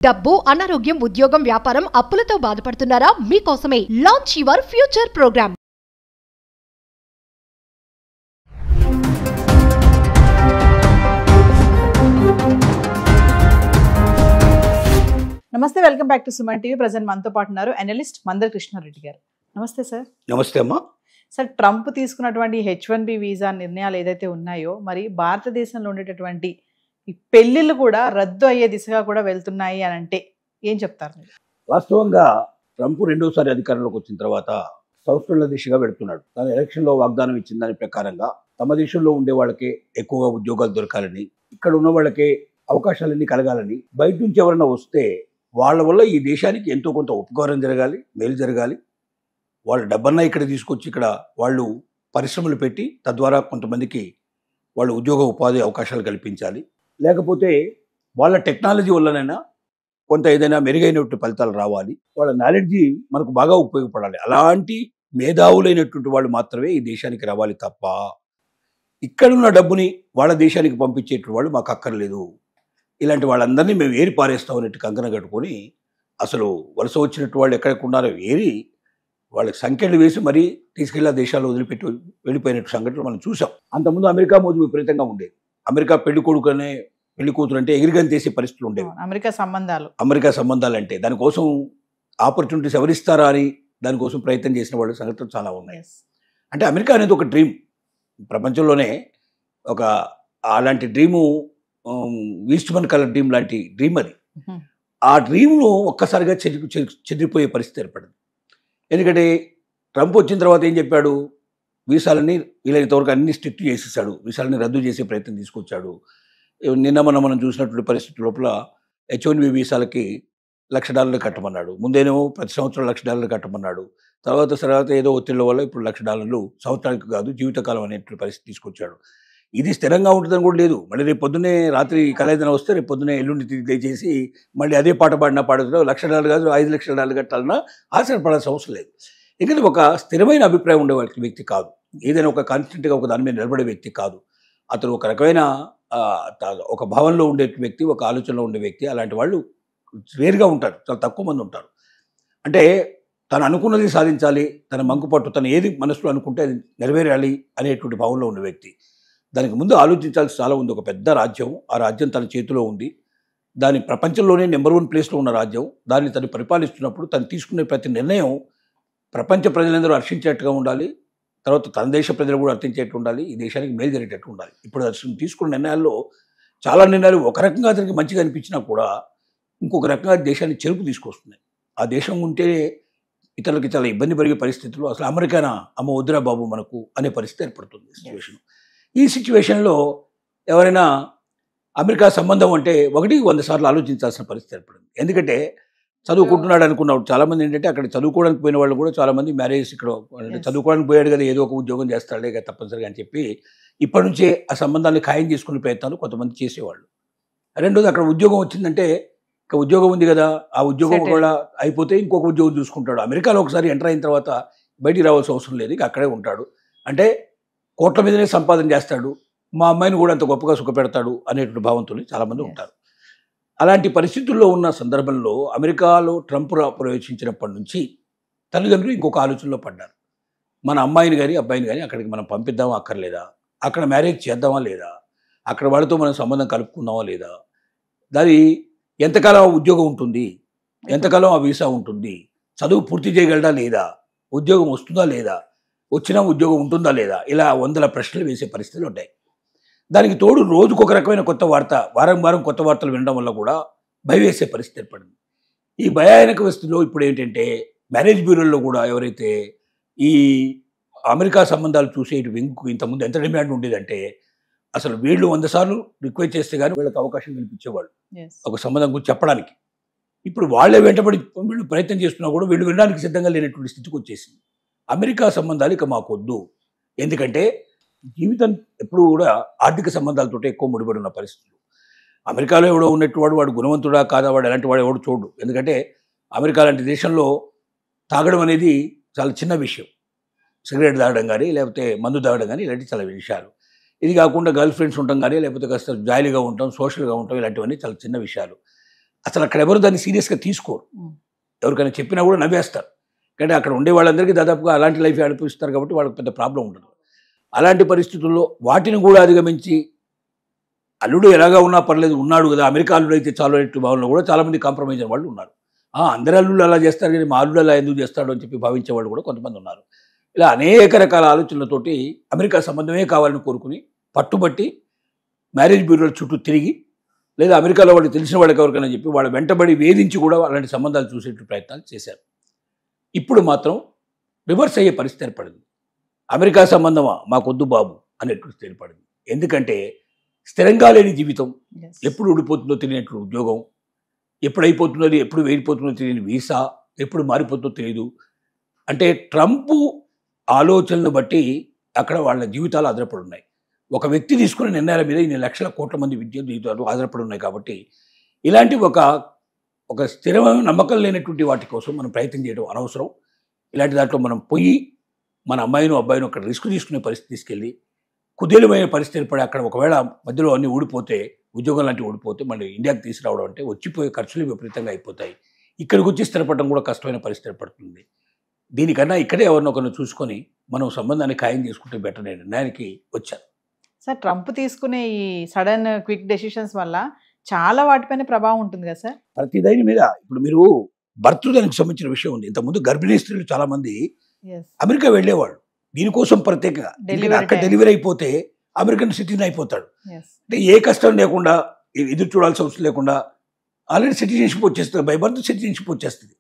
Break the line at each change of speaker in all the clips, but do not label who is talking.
డబ్బు, అనారోగ్యం, ఉద్యోగం, వ్యాపారం, అప్పులతో బాధపడుతున్నారా? మీకోసమే లాంచ్ యువర్ ఫ్యూచర్ ప్రోగ్రామ్.
నమస్తే, welcome back to Suman TV. Present మనతో పాటు ఉన్నారు అనలిస్ట్ మందర్ కృష్ణారెడ్డి గారు. నమస్తే సార్.
నమస్తే అమ్మా.
సార్, ట్రంప్ తీసుకున్నటువంటి H1B వీసా నిర్ణయాలు ఏదైతే ఉన్నాయో, మరి భారతదేశంలో ఉండేటటువంటి ఈ పెళ్లిళ్ళు కూడా రద్దు అయ్యే దిశగా కూడా వెళ్తున్నాయి అని అంటే ఏం చెప్తారు మీరు?
వాస్తవంగా ట్రంప్ రెండోసారి అధికారంలోకి వచ్చిన తర్వాత సంస్కరణల దిశగా వెళుతున్నాడు. తన ఎలక్షన్లో వాగ్దానం ఇచ్చిన దాని ప్రకారంగా తమ దేశంలో ఉండే వాళ్ళకే ఎక్కువగా ఉద్యోగాలు దొరకాలని, ఇక్కడ ఉన్న వాళ్ళకే అవకాశాలన్నీ కలగాలని, బయట నుంచి ఎవరైనా వస్తే వాళ్ళ వల్ల ఈ దేశానికి ఎంతో కొంత ఉపకారం జరగాలి, మేలు జరగాలి. వాళ్ళ డబ్బన్నా ఇక్కడ తీసుకొచ్చి ఇక్కడ వాళ్ళు పరిశ్రమలు పెట్టి తద్వారా కొంతమందికి వాళ్ళు ఉద్యోగ ఉపాధి అవకాశాలు కల్పించాలి. లేకపోతే వాళ్ళ టెక్నాలజీ వల్లనైనా కొంత ఏదైనా మెరుగైనటువంటి ఫలితాలు రావాలి. వాళ్ళ నాలెడ్జి మనకు బాగా ఉపయోగపడాలి. అలాంటి మేధావులైనటువంటి వాళ్ళు మాత్రమే ఈ దేశానికి రావాలి తప్ప ఇక్కడున్న డబ్బుని వాళ్ళ దేశానికి పంపించేటువంటి వాళ్ళు మాకు అక్కర్లేదు. ఇలాంటి వాళ్ళందరినీ మేము ఏరి పారేస్తాం అన్నట్టు కంకణం కట్టుకొని అసలు వలస వచ్చినట్టు వాళ్ళు ఎక్కడికున్నారో ఏరి వాళ్ళకి సంఖ్యలు వేసి మరీ తీసుకెళ్ళి దేశాలు వదిలిపెట్టి వెళ్ళిపోయినట్టు సంఘటనలు మనం చూసాం. అంతకుముందు అమెరికా మోజు విపరీతంగా ఉండేది. అమెరికా పెళ్లి కొడుకునే పెళ్లి కూతురు అంటే ఎగిరిగని తీసే పరిస్థితులు ఉండేవి. అమెరికా సంబంధాలు అంటే దానికోసం ఆపర్చునిటీస్ ఎవరిస్తారా అని దానికోసం ప్రయత్నం చేసిన వాళ్ళ సంగతులు చాలా ఉన్నాయి. అంటే అమెరికా అనేది ఒక డ్రీమ్, ప్రపంచంలోనే ఒక అలాంటి డ్రీము, ఈస్ట్మన్ కలర్ డ్రీమ్ లాంటి డ్రీమ్ అది. ఆ డ్రీమ్ను ఒక్కసారిగా చెదిరిపోయే పరిస్థితి ఏర్పడింది. ఎందుకంటే ట్రంప్ వచ్చిన తర్వాత ఏం చెప్పాడు, వీసాలని వీలైనంతవరకు అన్ని స్ట్రిక్ట్ చేసేసాడు, వీసాలని రద్దు చేసే ప్రయత్నం తీసుకొచ్చాడు. నిన్న మనం చూసినటువంటి పరిస్థితి లోపల H1B వీసాలకి $1,00,000 కట్టమన్నాడు. ముందేనేమో ప్రతి సంవత్సరం $1,00,000 కట్టమన్నాడు. తర్వాత ఏదో ఒత్తిళ్ల వల్ల ఇప్పుడు $1,00,000 సంవత్సరానికి కాదు జీవితకాలం అనేటువంటి పరిస్థితి తీసుకొచ్చాడు. ఇది స్థిరంగా ఉంటుందని కూడా లేదు. మళ్ళీ రేపు పొద్దున్నే రాత్రి కలయిదన వస్తే రేపు పొద్దున్నే ఎల్లుండి దయచేసి మళ్ళీ అదే పాట పాడినా పాడుతున్నా $1,00,000 కాదు $5,00,000 కట్టాలన్నా ఆశ్చర్యపడాల్సిన అవసరం లేదు. ఎందుకంటే ఒక స్థిరమైన అభిప్రాయం ఉండే వ్యక్తి కాదు, ఏదైనా ఒక కాన్స్టెంట్గా ఒక దాని మీద నిలబడే వ్యక్తి కాదు. అతను ఒక రకమైన ఒక భావనలో ఉండే వ్యక్తి, ఒక ఆలోచనలో ఉండే వ్యక్తి. అలాంటి వాళ్ళు రేరుగా ఉంటారు, చాలా తక్కువ మంది ఉంటారు. అంటే తను అనుకున్నది సాధించాలి, తన మంకుపట్టు, తను ఏది మనసులో అనుకుంటే అది నెరవేరాలి అనేటువంటి భావనలో ఉండే వ్యక్తి. దానికి ముందు ఆలోచించాల్సి చాలా ఉంది. ఒక పెద్ద రాజ్యం, ఆ రాజ్యం తన చేతిలో ఉంది. దాని ప్రపంచంలోనే నెంబర్ 1 ప్లేస్లో ఉన్న రాజ్యం. దాన్ని తను పరిపాలిస్తున్నప్పుడు తను తీసుకునే ప్రతి నిర్ణయం ప్రపంచ ప్రజలందరూ హర్షించేట్టుగా ఉండాలి. తర్వాత తన దేశ ప్రజలు కూడా అర్థించేట్టు ఉండాలి, ఈ దేశానికి మేలు జరిగేటట్టు ఉండాలి. ఇప్పుడు అసలు తీసుకున్న నిర్ణయాల్లో చాలా నిర్ణయాలు ఒక రకంగా అతనికి మంచిగా అనిపించినా కూడా ఇంకొక రకంగా దేశాన్ని చెరుపు తీసుకొస్తున్నాయి. ఆ దేశం ఉంటే ఇతరులకి చాలా ఇబ్బంది కలిగే పరిస్థితుల్లో అసలు అమెరికానా అమ్మ వద్దురా బాబు మనకు అనే పరిస్థితి ఏర్పడుతుంది సిచ్యువేషన్. ఈ సిచ్యువేషన్లో ఎవరైనా అమెరికా సంబంధం అంటే 100 సార్లు ఆలోచించాల్సిన పరిస్థితి ఏర్పడింది. ఎందుకంటే చదువుకుంటున్నాడు అనుకున్నాడు. చాలామంది ఏంటంటే అక్కడ చదువుకోవడానికి పోయిన వాళ్ళు కూడా చాలామంది మ్యారేజ్ ఇక్కడ చదువుకోవడానికి పోయాడు కదా, ఏదో ఒక ఉద్యోగం చేస్తాడే కదా తప్పనిసరిగా అని చెప్పి ఇప్పటి నుంచే ఆ సంబంధాన్ని ఖాయం చేసుకునే ప్రయత్నాలు కొంతమంది చేసేవాళ్ళు. రెండోది, అక్కడ ఉద్యోగం వచ్చిందంటే ఇక ఉద్యోగం ఉంది కదా, ఆ ఉద్యోగం కూడా అయిపోతే ఇంకొక ఉద్యోగం చూసుకుంటాడు. అమెరికాలో ఒకసారి ఎంటర్ అయిన తర్వాత బయటికి రావాల్సిన అవసరం లేదు, ఇక అక్కడే ఉంటాడు. అంటే కోట్ల మీదనే సంపాదన చేస్తాడు, మా అమ్మాయిని కూడా అంత గొప్పగా సుఖపెడతాడు అనేటువంటి భావంతో చాలామంది ఉంటారు. అలాంటి పరిస్థితుల్లో ఉన్న సందర్భంలో అమెరికాలో ట్రంప్ ప్రవేశించినప్పటి నుంచి తల్లిదండ్రులు ఇంకొక ఆలోచనలో పడ్డారు. మన అమ్మాయిని కానీ అబ్బాయిని కానీ అక్కడికి మనం పంపిద్దామా అక్కర్లేదా, అక్కడ మ్యారేజ్ చేద్దామా లేదా, అక్కడ వాళ్ళతో మనం సంబంధం కలుపుకుందామా లేదా, దాని ఎంతకాలం ఉద్యోగం ఉంటుంది, ఎంతకాలం ఆ వీసా ఉంటుంది, చదువు పూర్తి చేయగలడా లేదా, ఉద్యోగం వస్తుందా లేదా, వచ్చినా ఉద్యోగం ఉంటుందా లేదా, ఇలా 100 ప్రశ్నలు వేసే పరిస్థితులు ఉంటాయి. దానికి తోడు రోజుకు ఒక రకమైన కొత్త వార్త, వారం కొత్త వార్తలు వినడం వల్ల కూడా భయం వేసే పరిస్థితి ఏర్పడింది. ఈ భయానక పరిస్థితిలో ఇప్పుడు ఏంటంటే మ్యారేజ్ బ్యూరోల్లో కూడా ఎవరైతే ఈ అమెరికా సంబంధాలు చూసేటి వెంకు ఇంతకుముందు ఎంత డిమాండ్ ఉండేదంటే అసలు వీళ్ళు 100 సార్లు రిక్వెస్ట్ చేస్తే కానీ వీళ్ళకి అవకాశం కల్పించేవాళ్ళు ఒక సంబంధం గురించి చెప్పడానికి. ఇప్పుడు వాళ్ళే వెంటబడి వీళ్ళు ప్రయత్నం చేస్తున్నా కూడా వీళ్ళు వినడానికి సిద్ధంగా లేనటువంటి స్థితికి వచ్చేసింది. అమెరికా సంబంధాలు ఇక మాకొద్దు, ఎందుకంటే జీవితం ఎప్పుడు కూడా ఆర్థిక సంబంధాలతో ఎక్కువ ముడిపడి ఉన్న పరిస్థితులు. అమెరికాలో ఎవడో ఉన్నట్టు వాడు గుణవంతుడా కాదా, వాడు ఎలాంటి వాడు ఎవడు చూడు. ఎందుకంటే అమెరికా లాంటి దేశంలో తాగడం అనేది చాలా చిన్న విషయం, సిగరెట్ తాగడం కానీ లేకపోతే మందు తాగడం కానీ ఇలాంటి చాలా విషయాలు. ఇది కాకుండా గర్ల్ ఫ్రెండ్స్ ఉంటాం కానీ లేకపోతే కాస్త జాలీగా ఉంటాం, సోషల్గా ఉంటాం, ఇలాంటివన్నీ చాలా చిన్న విషయాలు. అసలు అక్కడ ఎవరు దాన్ని సీరియస్గా తీసుకోరు.
Mm.
ఎవరికైనా చెప్పినా కూడా నవ్వేస్తారు. కానీ అక్కడ ఉండే వాళ్ళందరికీ దాదాపుగా అలాంటి లైఫ్ అనిపిస్తారు కాబట్టి వాళ్ళకి పెద్ద ప్రాబ్లం ఉండదు. అలాంటి పరిస్థితుల్లో వాటిని కూడా అధిగమించి అల్లుడు ఎలాగా ఉన్నా పర్లేదు, ఉన్నాడు కదా, అమెరికా అల్లుడు అయితే చాలు అనేట్టు భావనలో కూడా చాలామంది కాంప్రమైజ్ అయిన వాళ్ళు ఉన్నారు. అందరి అల్లుళ్ళు అలా చేస్తారు కానీ మా అల్లుడు అలా ఎందుకు చేస్తాడు అని చెప్పి భావించే వాళ్ళు కూడా కొంతమంది ఉన్నారు. ఇలా అనేక రకాల ఆలోచనలతోటి అమెరికా సంబంధమే కావాలని కోరుకుని పట్టుబట్టి మ్యారేజ్ బ్యూరోల చుట్టూ తిరిగి, లేదా అమెరికాలో వాళ్ళు తెలిసిన వాళ్ళకి ఎవరికైనా చెప్పి వాళ్ళ వెంటబడి వేధించి కూడా అలాంటి సంబంధాలు చూసేట్టు ప్రయత్నాలు చేశారు. ఇప్పుడు మాత్రం రివర్స్ అయ్యే పరిస్థితి ఏర్పడింది. అమెరికా సంబంధమా మాకొద్దు బాబు అనేటువంటి ఏర్పడింది. ఎందుకంటే స్థిరంగా లేని జీవితం,
Yes.
ఎప్పుడు ఊడిపోతుందో తెలియనట్లు ఉద్యోగం, ఎప్పుడు అయిపోతుందో ఎప్పుడు వెళ్ళిపోతుందో తెలియని వీసా, ఎప్పుడు మారిపోతుందో తెలియదు. అంటే ట్రంప్ ఆలోచనలు బట్టి అక్కడ వాళ్ళ జీవితాలు ఆధారపడి ఉన్నాయి. ఒక వ్యక్తి తీసుకునే నిర్ణయాల మీద ఇన్ని లక్షల కోట్ల మంది విద్యార్థి జీవితాలు ఆధారపడి ఉన్నాయి. కాబట్టి ఇలాంటి ఒక స్థిరమైన నమ్మకం లేనటువంటి వాటి కోసం మనం ప్రయత్నం చేయడం అనవసరం. ఇలాంటి దాంట్లో మనం పోయి మన అమ్మాయిను అబ్బాయిను అక్కడ రిస్క్ తీసుకునే పరిస్థితి తీసుకెళ్ళి కుదేలమైన పరిస్థితి ఏర్పడి అక్కడ ఒకవేళ మధ్యలో అన్నీ ఊడిపోతే, ఉద్యోగం లాంటివి ఊడిపోతే మళ్ళీ ఇండియాకి తీసుకురావడం అంటే వచ్చిపోయే ఖర్చులు విపరీతంగా అయిపోతాయి. ఇక్కడికి వచ్చి స్థిరపడడం కూడా కష్టమైన పరిస్థితి ఏర్పడుతుంది. దీనికన్నా ఇక్కడే ఎవరినొకరిని చూసుకొని మనం సంబంధాన్ని ఖాయం చేసుకుంటే బెటర్ అనే నిర్ణయానికి వచ్చాను.
సార్, ట్రంప్ తీసుకునే ఈ సడన్ క్విక్ డెసిషన్స్ వల్ల చాలా వాటిపైన ప్రభావం ఉంటుంది కదా సార్?
ప్రతి దాని మీద ఇప్పుడు మీరు భర్తృదానికి సంబంధించిన విషయం ఉంది. ఇంతకుముందు గర్భిణీ స్త్రీలు చాలా మంది
Yes.
అమెరికా వెళ్ళేవాళ్ళు దీనికోసం ప్రత్యేకంగా.
Delivery
అక్కడ
time.
డెలివరీ అయిపోతే అమెరికన్ సిటిజన్ అయిపోతాడు.
Yes.
అంటే ఏ కష్టం లేకుండా ఎదురు చూడాల్సిన అవసరం లేకుండా ఆల్రెడీ సిటిజన్షిప్ వచ్చేస్తుంది. బై బర్త్ సిటిజన్షిప్ వచ్చేస్తుంది.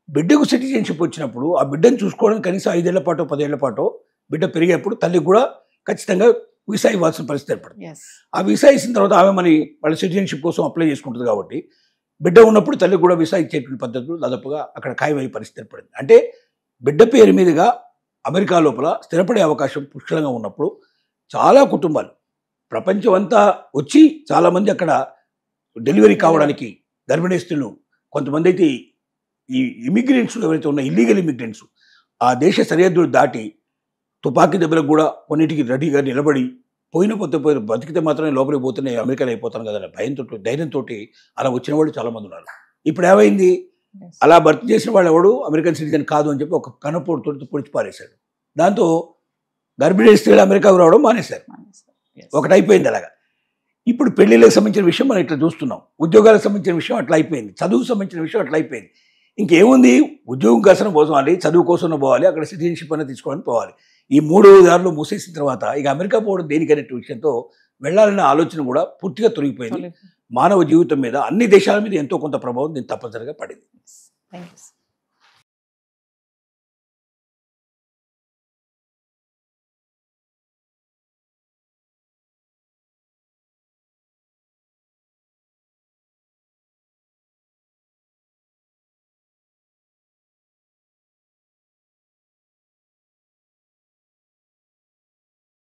బిడ్డకు సిటిజన్షిప్ వచ్చినప్పుడు ఆ బిడ్డను చూసుకోవడానికి కనీసం 5 ఏళ్ల పాటు 10 ఏళ్ల పాటు బిడ్డ పెరిగేప్పుడు తల్లికి కూడా ఖచ్చితంగా వీసా ఇవ్వాల్సిన పరిస్థితి ఏర్పడుతుంది.
Yes.
ఆ వీసా ఇచ్చిన తర్వాత ఆమె వాళ్ళ సిటిజన్షిప్ కోసం అప్లై చేసుకుంటుంది. కాబట్టి బిడ్డ ఉన్నప్పుడు తల్లికి కూడా వీసా ఇచ్చేటువంటి పద్ధతులు దాదాపుగా అక్కడ ఖాయమయ్యే పరిస్థితి ఏర్పడింది. అంటే బిడ్డ పేరు మీదుగా అమెరికా లోపల స్థిరపడే అవకాశం పుష్కలంగా ఉన్నప్పుడు చాలా కుటుంబాలు ప్రపంచం అంతా వచ్చి చాలామంది అక్కడ డెలివరీ కావడానికి గర్భిణీ స్త్రీలు, కొంతమంది అయితే ఈ ఇమిగ్రెంట్స్ ఎవరైతే ఉన్న ఇల్లీగల్ ఇమిగ్రెంట్స్ ఆ దేశ సరిహద్దులు దాటి తుపాకీ దెబ్బలకు కూడా కొన్నిటికి రెడీగా నిలబడి పోయిన బతికితే మాత్రమే లోపలికి పోతేనే అమెరికాలో అయిపోతాను కదా భయంతో ధైర్యంతో అలా వచ్చిన వాళ్ళు చాలామంది ఉన్నారు. ఇప్పుడు ఏమైంది,
Yes.
అలా భర్తీ చేసిన వాళ్ళు ఎవడు అమెరికన్ సిటిజన్ కాదు అని చెప్పి ఒక కనపోటుతో పొడిచి పారేశాడు. దాంతో గర్భిణీ స్త్రీలు అమెరికాకు రావడం మానేశారు.
Yes.
ఒకటి అయిపోయింది అలాగా. ఇప్పుడు పెళ్లిళ్ళకి సంబంధించిన విషయం మనం ఇట్లా చూస్తున్నాం, ఉద్యోగాలకు సంబంధించిన విషయం అట్లా అయిపోయింది, చదువుకు సంబంధించిన విషయం అట్లా అయిపోయింది. ఇంకేముంది, ఉద్యోగం కోసం పోవాలి, చదువు కోసం పోవాలి, అక్కడ సిటిజన్షిప్ అనేది తీసుకోవడానికి పోవాలి. ఈ 3 దారులు మూసేసిన తర్వాత ఇక అమెరికా పోవడం దేనికనే విషయంతో వెళ్ళాలనే ఆలోచన కూడా పూర్తిగా తొలగిపోయింది. మానవ జీవితం మీద అన్ని దేశాల మీద ఎంతో కొంత ప్రభావం దీన్ని తప్పనిసరిగా పడింది.
Thank you.